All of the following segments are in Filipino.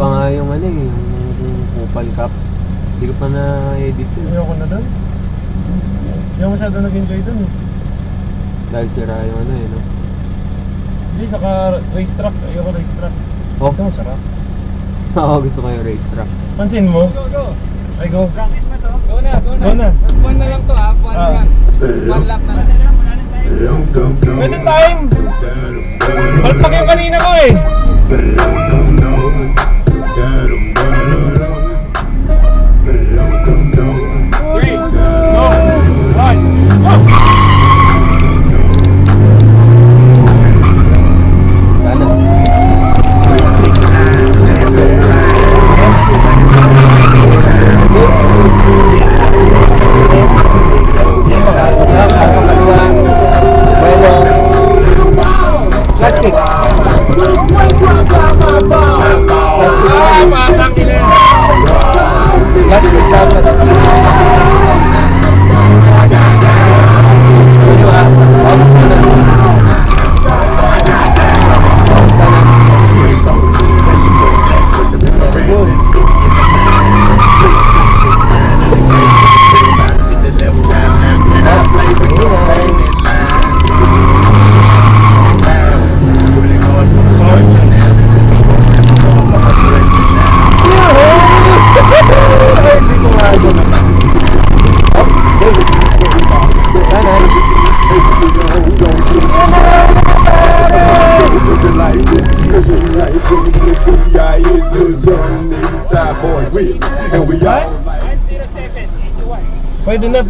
pa nga yung ano eh, yung Kupal Cup. Hindi ko pa na-edit yun. Ayoko na doon. Hindi ako masyado nag-enjoy doon eh. Dahil sira yung ano eh, no? Hindi, saka racetrack. Ayoko racetrack. Oh. Ito masarap. Oo, gusto ko yung racetrack. Pansin mo? Go. Ay, go. Practice mo to? Go na. Go na. One na lang to ha. One lap na lang. Pwede time! Palpak yung kanina ko eh! 3, 2, 1, go!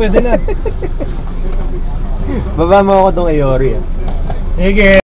Pwede na. Baba mo ako tong Ayori ah. Sige.